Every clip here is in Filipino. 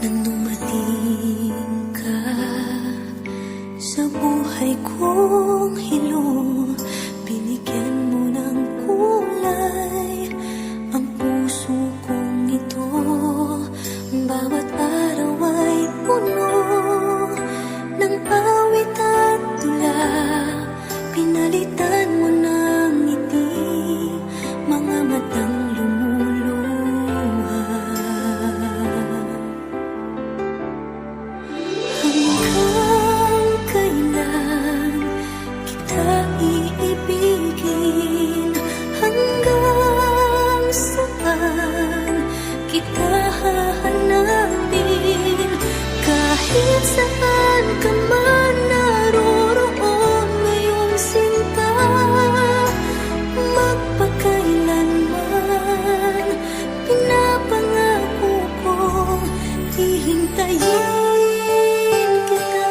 nang dumating ka sa buhay kong hilong. Binigyan mo ng kulay ang puso kong ito. Bawat araw ay puno ng awit at tula. Pinalitan mo ng ngiti mga matang lumuluha. Hanggang kailan kita iibigin? Hanggang saan kita hahanapin? Kahit saan ka man naroroon ngayong sinta, magpakailanman pinapangako kong hihintayin kita.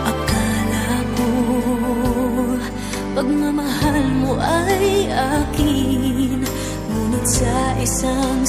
Akala ko pagmamahal mo ay akin, ngunit sa isang